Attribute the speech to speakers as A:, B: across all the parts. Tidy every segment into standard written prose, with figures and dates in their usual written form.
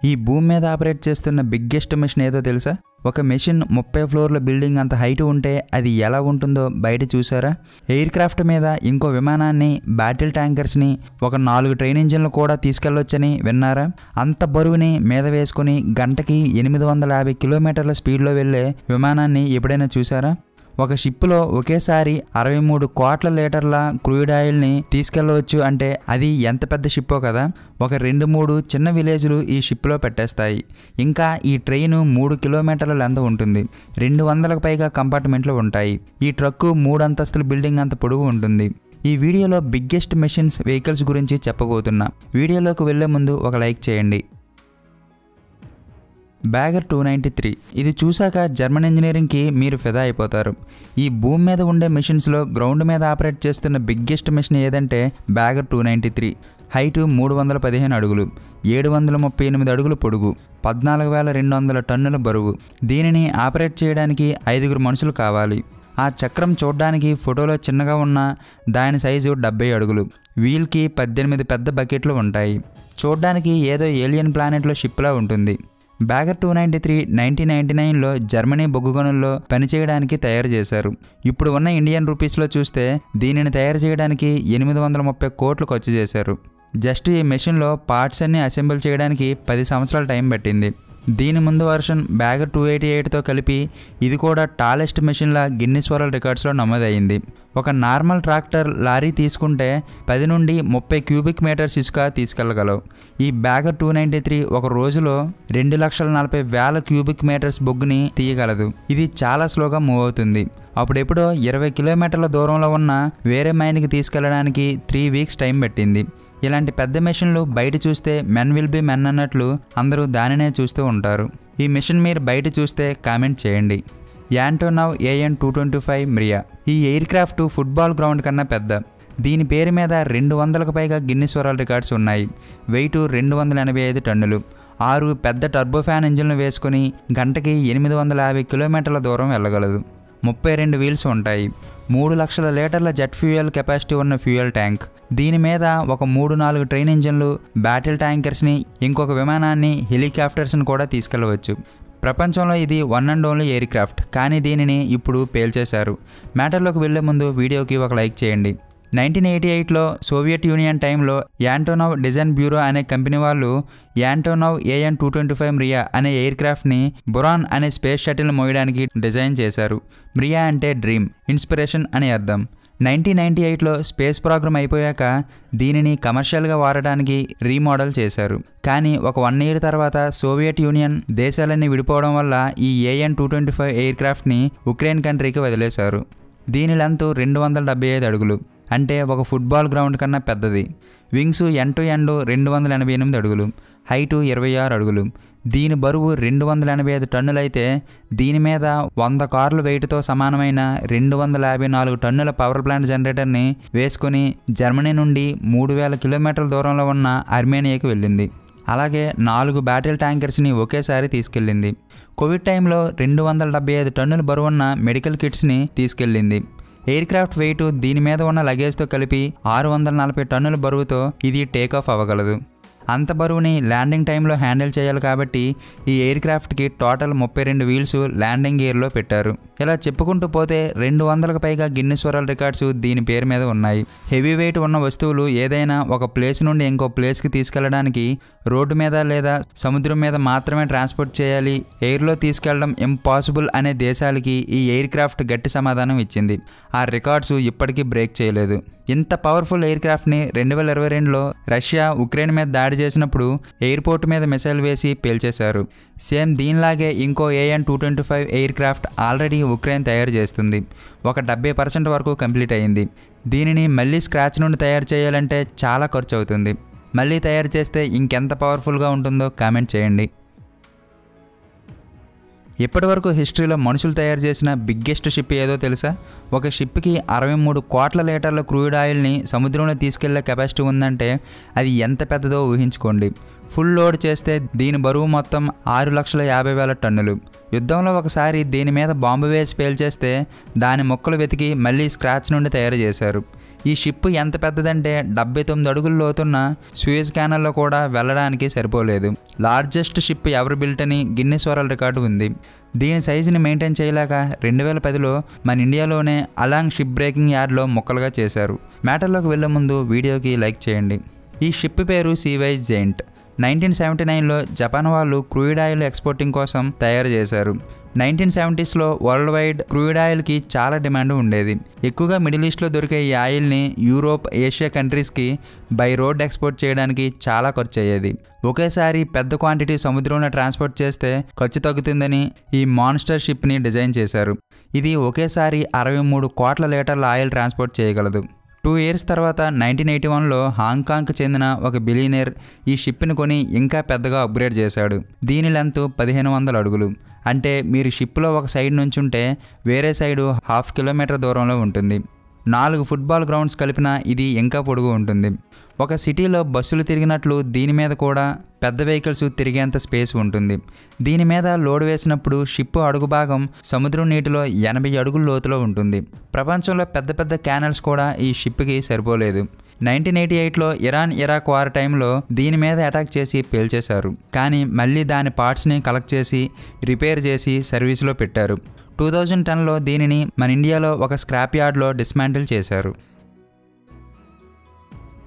A: ఈ భూమి మీద ఆపరేట్ చేస్తున్న బిగ్గెస్ట్ మెషిన్ ఏదో తెలుసా? ఒక మెషిన్ 30 ఫ్లోర్ల బిల్డింగ్ అంత హైట్ ఉంటే అది ఎలా ఉంటుందో బయట చూసారా? ఎయిర్ క్రాఫ్ట్ మీద ఇంకో విమానాన్ని, బ్యాటిల్ ట్యాంకర్స్ని, ఒక 4 ట్రైన్ ఇంజిన్లు కూడా తీసుకెళ్లొచ్చని విన్నారా? అంత బరువుని మీద వేసుకుని గంటకి 850 కిలోమీటర్ల స్పీడ్లో వెళ్లే విమానాన్ని ఎప్పుడైనా చూసారా? ఒక షిప్లో ఒకేసారి 63 కోట్ల లీటర్ల క్రూయిడ్ ఆయిల్ని తీసుకెళ్లవచ్చు అంటే అది ఎంత పెద్ద షిప్పో కదా. ఒక 2-3 చిన్న విలేజ్లు ఈ షిప్లో పెట్టేస్తాయి. ఇంకా ఈ ట్రైన్ 3 కిలోమీటర్ల లెంత్ ఉంటుంది. 200కు పైగా కంపార్ట్మెంట్లు ఉంటాయి. ఈ ట్రక్కు 3 అంతస్తుల బిల్డింగ్ అంత పొడవు ఉంటుంది. ఈ వీడియోలో బిగ్గెస్ట్ మెషిన్స్ వెహికల్స్ గురించి చెప్పబోతున్నా. వీడియోలోకి వెళ్లే ముందు ఒక లైక్ చేయండి. బ్యాగర్ 293 ఇది చూశాక జర్మన్ ఇంజనీరింగ్కి మీరు ఫిదా అయిపోతారు. ఈ భూమి మీద ఉండే మెషిన్స్లో గ్రౌండ్ మీద ఆపరేట్ చేస్తున్న బిగ్గెస్ట్ మెషిన్ ఏదంటే బ్యాగర్ 293. హైటు 315 అడుగులు, 738 అడుగులు పొడుగు, 14,200 టన్నుల బరువు. దీనిని ఆపరేట్ చేయడానికి 5 మనుషులు కావాలి. ఆ చక్రం చూడ్డానికి ఫోటోలో చిన్నగా ఉన్న దాని సైజు 70 అడుగులు. వీల్కి 18 పెద్ద బకెట్లు ఉంటాయి. చూడ్డానికి ఏదో ఏలియన్ ప్లానెట్లో షిప్లా ఉంటుంది. బ్యాగర్ 293 1999లో జర్మనీ బొగ్గు గనుల్లో పనిచేయడానికి తయారు చేశారు. ఇప్పుడు ఉన్న ఇండియన్ రూపీస్లో చూస్తే దీనిని తయారు చేయడానికి 830 కోట్లు ఖర్చు చేశారు. జస్ట్ ఈ మెషిన్లో పార్ట్స్ అన్ని అసెంబుల్ చేయడానికి 10 సంవత్సరాల టైం పట్టింది. దీని ముందు వర్షన్ బ్యాగర్ 288తో కలిపి ఇది కూడా టాలెస్ట్ మెషిన్లా గిన్నిస్ వరల్డ్ రికార్డ్స్లో నమోదైంది. ఒక నార్మల్ ట్రాక్టర్, లారీ తీసుకుంటే 10 నుండి 30 క్యూబిక్ మీటర్స్ ఇసుక తీసుకెళ్లగలవు. ఈ బ్యాగర్ 293 ఒక రోజులో 2,40,000 క్యూబిక్ మీటర్స్ బొగ్గుని తీయగలదు. ఇది చాలా స్లోగా మూవ్ అవుతుంది. అప్పుడెప్పుడో 20 కిలోమీటర్ల దూరంలో ఉన్న వేరే మైన్కి తీసుకెళ్లడానికి 3 వీక్స్ టైం పట్టింది. ఇలాంటి పెద్ద మెషిన్లు బయట చూస్తే మెన్ విల్ బి మెన్ అన్నట్లు అందరూ దానినే చూస్తూ ఉంటారు. ఈ మెషిన్ మీరు బయట చూస్తే కామెంట్ చేయండి. యాంటోనవ్ AN-225 మిరియా. ఈ ఎయిర్ క్రాఫ్ట్ ఫుట్బాల్ గ్రౌండ్ కన్నా పెద్ద. దీని పేరు మీద 200కు పైగా గిన్నిస్ వరల్డ్ రికార్డ్స్ ఉన్నాయి. వెయిట్ 285 టన్నులు. 6 పెద్ద టర్బోఫాన్ ఇంజిన్లు వేసుకుని గంటకి 850 కిలోమీటర్ల దూరం వెళ్ళగలదు. 32 వీల్స్ ఉంటాయి. 3 లక్షల లీటర్ల జెట్ ఫ్యూయల్ కెపాసిటీ ఉన్న ఫ్యూయల్ ట్యాంక్. దీని మీద ఒక 3-4 ట్రైన్ ఇంజిన్లు, బ్యాటిల్ ట్యాంకర్స్ని, ఇంకొక విమానాన్ని, హెలికాప్టర్స్ని కూడా తీసుకెళ్లవచ్చు. ప్రపంచంలో ఇది one and only air craft. కానీ దీనిని ఇప్పుడు పేల్చేశారు. మ్యాటర్లోకి వెళ్లే ముందు వీడియోకి ఒక లైక్ చేయండి. 1988లో సోవియట్ యూనియన్ టైంలో యాంటోనవ్ డిజైన్ బ్యూరో అనే కంపెనీ వాళ్ళు యాంటోనవ్ AN-225 మిరియా అనే ఎయిర్ క్రాఫ్ట్ని బురాన్ అనే స్పేస్ షటిల్ని మోయడానికి డిజైన్ చేశారు. మిరియా అంటే డ్రీమ్, ఇన్స్పిరేషన్ అని అర్థం. 1998లో స్పేస్ ప్రోగ్రామ్ అయిపోయాక దీనిని కమర్షియల్గా వాడడానికి రీమోడల్ చేశారు. కానీ ఒక 1 ఇయర్ తర్వాత సోవియట్ యూనియన్ దేశాలన్నీ విడిపోవడం వల్ల ఈ AN-225 ఎయిర్ క్రాఫ్ట్ని ఉక్రెయిన్ కంట్రీకి వదిలేశారు. దీని లెంత్ 275 అడుగులు, అంటే ఒక ఫుట్బాల్ గ్రౌండ్ కన్నా పెద్దది. వింగ్స్ ఎండ్ టు ఎండ్ 288 అడుగులు, హైటు 26 అడుగులు. దీని బరువు 285 టన్నులైతే దీని మీద 100 కార్ల వెయిట్తో సమానమైన 254 టన్నుల పవర్ ప్లాంట్ జనరేటర్ని వేసుకుని జర్మనీ నుండి 3000 కిలోమీటర్ల దూరంలో ఉన్న అర్మేనియాకి వెళ్ళింది. అలాగే 4 బ్యాటిల్ ట్యాంకర్స్ని ఒకేసారి తీసుకెళ్ళింది. కోవిడ్ టైంలో 275 టన్నుల బరువున్న మెడికల్ కిట్స్ని తీసుకెళ్ళింది. ఎయిర్ క్రాఫ్ట్ వెయిట్ దీని మీద ఉన్న లగేజ్తో కలిపి 640 టన్నుల బరువుతో ఇది టేకాఫ్ అవ్వగలదు. అంత బరువుని ల్యాండింగ్ టైంలో హ్యాండిల్ చేయాలి కాబట్టి ఈ ఎయిర్ క్రాఫ్ట్కి టోటల్ 32 వీల్స్ ల్యాండింగ్ గేర్లో పెట్టారు. ఇలా చెప్పుకుంటూ పోతే 200కు పైగా గిన్నిస్ వరల్డ్ రికార్డ్స్ దీని పేరు మీద ఉన్నాయి. హెవీ వెయిట్ ఉన్న వస్తువులు ఏదైనా ఒక ప్లేస్ నుండి ఇంకో ప్లేస్కి తీసుకెళ్లడానికి రోడ్డు మీద లేదా సముద్రం మీద మాత్రమే ట్రాన్స్పోర్ట్ చేయాలి, ఎయిర్లో తీసుకెళ్లడం ఇంపాసిబుల్ అనే దేశాలకి ఈ ఎయిర్ క్రాఫ్ట్ గట్టి సమాధానం ఇచ్చింది. ఆ రికార్డ్స్ ఇప్పటికీ బ్రేక్ చేయలేదు. ఇంత పవర్ఫుల్ ఎయిర్ క్రాఫ్ట్ని 2022లో రష్యా ఉక్రెయిన్ మీద దాడి చేసినప్పుడు ఎయిర్పోర్ట్ మీద మిసైల్ వేసి పేల్చేశారు. సేమ్ దీనిలాగే ఇంకో AN-225 air craft already Ukraine తయారు చేస్తుంది. ఒక 70% వరకు కంప్లీట్ అయింది. దీనిని మళ్ళీ స్క్రాచ్ నుండి తయారు చేయాలంటే చాలా ఖర్చు అవుతుంది. మళ్ళీ తయారు చేస్తే ఇంకెంత పవర్ఫుల్గా ఉంటుందో కామెంట్ చేయండి. ఇప్పటివరకు హిస్టరీలో మనుషులు తయారు చేసిన బిగ్గెస్ట్ షిప్ ఏదో తెలుసా? ఒక షిప్కి 63 కోట్ల లీటర్ల క్రూయిడ్ ఆయిల్ని సముద్రంలో తీసుకెళ్లే కెపాసిటీ ఉందంటే అది ఎంత పెద్దదో ఊహించుకోండి. ఫుల్ లోడ్ చేస్తే దీని బరువు మొత్తం 6,50,000 టన్నులు. యుద్ధంలో ఒకసారి దీని మీద బాంబు వేసి పేల్చేస్తే దాని మొక్కలు వెతికి మళ్ళీ స్క్రాచ్ నుండి తయారు చేశారు. ఈ షిప్ ఎంత పెద్దదంటే 79 అడుగుల లోతున్న సూయజ్ కెనాల్లో కూడా వెళ్ళడానికి సరిపోలేదు. లార్జెస్ట్ షిప్ ఎవరు బిల్ట్ అని గిన్నిస్ వరల్డ్ రికార్డు ఉంది. దీని సైజుని మెయింటైన్ చేయలేక 2010లో మన ఇండియాలోనే అలాంగ్ షిప్ బ్రేకింగ్ యార్డ్లో ముక్కలుగా చేశారు. మ్యాటర్లోకి వెళ్లే ముందు వీడియోకి లైక్ చేయండి. ఈ షిప్ పేరు సీవైజ్ జెయింట్. 1979లో జపాన్ వాళ్ళు క్రూయిడ్ ఆయిల్ ఎక్స్పోర్టింగ్ కోసం తయారు చేశారు. 1970స్లో వరల్డ్ వైడ్ క్రూయిడ్ ఆయిల్కి చాలా డిమాండ్ ఉండేది. ఎక్కువగా మిడిల్ ఈస్ట్లో దొరికే ఈ ఆయిల్ని యూరోప్, ఏషియా కంట్రీస్కి బై రోడ్ ఎక్స్పోర్ట్ చేయడానికి చాలా ఖర్చు అయ్యేది. ఒకేసారి పెద్ద క్వాంటిటీ సముద్రంలో ట్రాన్స్పోర్ట్ చేస్తే ఖర్చు తగ్గుతుందని ఈ మాన్స్టర్ షిప్ని డిజైన్ చేశారు. ఇది ఒకేసారి 63 కోట్ల లీటర్ల ఆయిల్ ట్రాన్స్పోర్ట్ చేయగలదు. 2 years తర్వాత 1981లో హాంకాంగ్కి చెందిన ఒక బిలియనీర్ ఈ షిప్ని కొని ఇంకా పెద్దగా అప్గ్రేడ్ చేశాడు. దీని లెంత్ 1500 అడుగులు. అంటే మీరు షిప్లో ఒక సైడ్ నుంచి ఉంటే వేరే సైడు 1/2 కిలోమీటర్ దూరంలో ఉంటుంది. 4 ఫుట్బాల్ గ్రౌండ్స్ కలిపినా ఇది ఇంకా పొడుగు ఉంటుంది. ఒక సిటీలో బస్సులు తిరిగినట్లు దీని మీద కూడా పెద్ద వెహికల్స్ తిరిగేంత స్పేస్ ఉంటుంది. దీని మీద లోడ్ వేసినప్పుడు షిప్ అడుగు భాగం సముద్రం నీటిలో 80 అడుగుల లోతులో ఉంటుంది. ప్రపంచంలో పెద్ద పెద్ద క్యానల్స్ కూడా ఈ షిప్కి సరిపోలేదు. 1988లో ఇరాన్ ఇరాక్ వార్ టైంలో దీని మీద అటాక్ చేసి పేల్చేశారు. కానీ మళ్ళీ దాని పార్ట్స్ని కలెక్ట్ చేసి రిపేర్ చేసి సర్వీస్లో పెట్టారు. 2010లో దీనిని మన ఇండియాలో ఒక స్క్రాప్ యార్డ్లో డిస్మాంటిల్ చేశారు.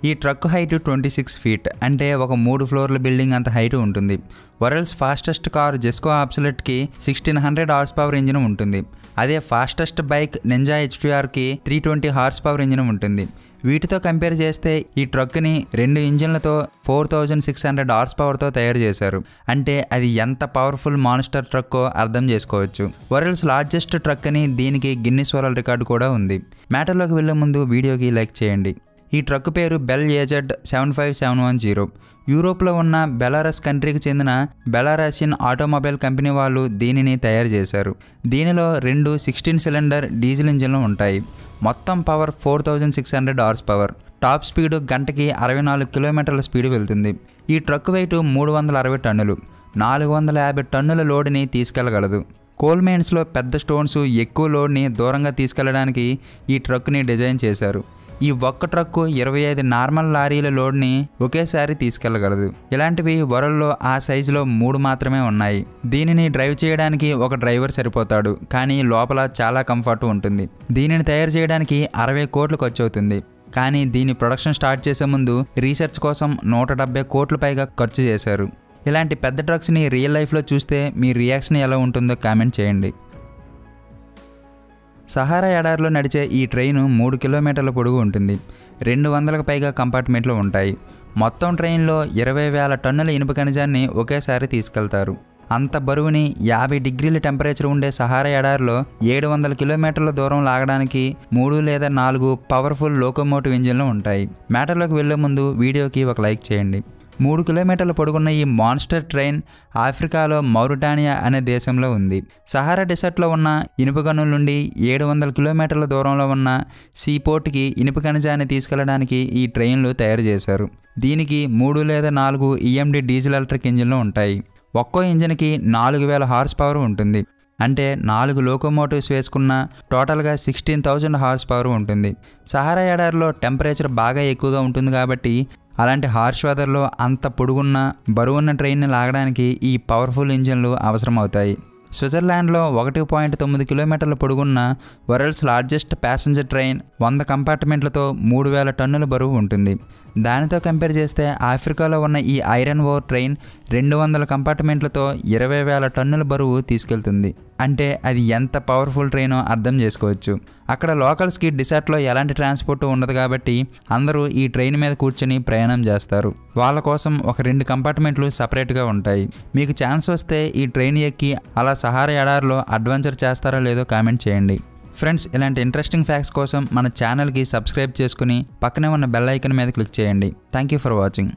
A: ఈ ట్రక్ హైట్ 26 feet, అంటే ఒక 3 ఫ్లోర్ల బిల్డింగ్ అంత హైట్ ఉంటుంది. వరల్డ్స్ ఫాస్టెస్ట్ కార్ జెస్కో అబ్సల్యూట్కి 1600 హార్స్ పవర్ ఇంజిన్ ఉంటుంది. అదే ఫాస్టెస్ట్ బైక్ నింజా HTRకి 320 హార్స్ పవర్ ఇంజిన్ ఉంటుంది. వీటితో కంపేర్ చేస్తే ఈ ట్రక్ని 2 ఇంజిన్లతో 4600 హార్స్ పవర్తో తయారు చేశారు. అంటే అది ఎంత పవర్ఫుల్ మాన్స్టర్ ట్రక్కో అర్థం చేసుకోవచ్చు. వరల్డ్స్ లార్జెస్ట్ ట్రక్ అని దీనికి గిన్నిస్ వరల్డ్ రికార్డు కూడా ఉంది. మ్యాటర్లోకి వెళ్లే ముందు వీడియోకి లైక్ చేయండి. ఈ ట్రక్ పేరు బెల్ ఏజెడ్ 75710. యూరోప్లో ఉన్న బెలారస్ కంట్రీకి చెందిన బెలారసియన్ ఆటోమొబైల్ కంపెనీ వాళ్ళు దీనిని తయారు చేశారు. దీనిలో 2 16 సిలిండర్ డీజిల్ ఇంజిన్లు ఉంటాయి. మొత్తం power 4600 horse power. Top speed గంటకి 64 కిలోమీటర్ల స్పీడ్ వెళ్తుంది. ఈ ట్రక్ వెయిట్ 360 టన్నులు. 450 టన్నుల లోడ్ని తీసుకెళ్లగలదు. కోల్ మైన్స్లో పెద్ద స్టోన్స్ ఎక్కువ లోడ్ని దూరంగా తీసుకెళ్లడానికి ఈ ట్రక్ని డిజైన్ చేశారు. ఈ ఒక్క ట్రక్కు 25 నార్మల్ లారీల లోడ్ని ఒకేసారి తీసుకెళ్లగలదు. ఇలాంటివి వరల్డ్లో ఆ సైజులో 3 మాత్రమే ఉన్నాయి. దీనిని డ్రైవ్ చేయడానికి ఒక డ్రైవర్ సరిపోతాడు, కానీ లోపల చాలా కంఫర్ట్ ఉంటుంది. దీనిని తయారు చేయడానికి 60 కోట్లు ఖర్చు అవుతుంది. కానీ దీని ప్రొడక్షన్ స్టార్ట్ చేసే ముందు రీసెర్చ్ కోసం 170 కోట్ల పైగా ఖర్చు చేశారు. ఇలాంటి పెద్ద ట్రక్స్ని రియల్ లైఫ్లో చూస్తే మీ రియాక్షన్ ఎలా ఉంటుందో కామెంట్ చేయండి. సహారా ఎడారిలో నడిచే ఈ ట్రైను 3 కిలోమీటర్ల పొడుగు ఉంటుంది. 200కు పైగా కంపార్ట్మెంట్లు ఉంటాయి. మొత్తం ట్రైన్లో 20,000 టన్నుల ఇనుప ఖనిజాన్ని ఒకేసారి తీసుకెళ్తారు. అంత బరువుని 50 డిగ్రీల టెంపరేచర్ ఉండే సహారా ఎడారిలో 700 కిలోమీటర్ల దూరం లాగడానికి 3 లేదా 4 పవర్ఫుల్ లోకోమోటివ్ ఇంజిన్లు ఉంటాయి. మ్యాటర్లోకి వెళ్లే ముందు వీడియోకి ఒక లైక్ చేయండి. 3 కిలోమీటర్ల పొడుగున్న ఈ మాన్స్టర్ ట్రైన్ ఆఫ్రికాలో మౌరిటానియా అనే దేశంలో ఉంది. సహారా డెసర్ట్లో ఉన్న ఇనుప గనుల నుండి 700 కిలోమీటర్ల దూరంలో ఉన్న సీపోర్ట్కి ఇనుప ఖనిజాన్ని తీసుకెళ్లడానికి ఈ ట్రైన్లు తయారు చేశారు. దీనికి 3 లేదా 4 EMD డీజిల్ ఎలక్ట్రిక్ ఇంజిన్లు ఉంటాయి. ఒక్కో ఇంజిన్కి 4000 హార్స్ పవర్ ఉంటుంది. అంటే 4 లోకోమోటివ్స్ వేసుకున్న టోటల్గా 16,000 హార్స్ పవర్ ఉంటుంది. సహారా ఎడారిలో టెంపరేచర్ బాగా ఎక్కువగా ఉంటుంది కాబట్టి అలాంటి హార్ష్ వెదర్లో అంత పొడుగున్న బరువున్న ట్రైన్ని లాగడానికి ఈ పవర్ఫుల్ ఇంజిన్లు అవసరమవుతాయి. స్విట్జర్లాండ్లో 1.9 కిలోమీటర్ల పొడుగున్న వరల్డ్స్ లార్జెస్ట్ ప్యాసింజర్ ట్రైన్ 100 కంపార్ట్మెంట్లతో 3000 టన్నుల బరువు ఉంటుంది. దానితో కంపేర్ చేస్తే ఆఫ్రికాలో ఉన్న ఈ ఐరన్ ఓర్ ట్రైన్ 200 కంపార్ట్మెంట్లతో 20,000 టన్నుల బరువు తీసుకెళ్తుంది. అంటే అది ఎంత పవర్ఫుల్ ట్రైనో అర్థం చేసుకోవచ్చు. అక్కడ లోకల్స్కి డిసర్ట్లో ఎలాంటి ట్రాన్స్పోర్ట్ ఉండదు కాబట్టి అందరూ ఈ ట్రైన్ మీద కూర్చొని ప్రయాణం చేస్తారు. వాళ్ళ కోసం ఒక 2 కంపార్ట్మెంట్లు సపరేట్గా ఉంటాయి. మీకు ఛాన్స్ వస్తే ఈ ట్రైన్ ఎక్కి అలా సహారా ఎడారిలో అడ్వెంచర్ చేస్తారో లేదో కామెంట్ చేయండి. ఫ్రెండ్స్, ఇలాంటి ఇంట్రెస్టింగ్ ఫ్యాక్ట్స్ కోసం మన ఛానల్కి సబ్స్క్రైబ్ చేసుకుని పక్కనే ఉన్న బెల్ ఐకాన్ మీద క్లిక్ చేయండి. Thank you for watching.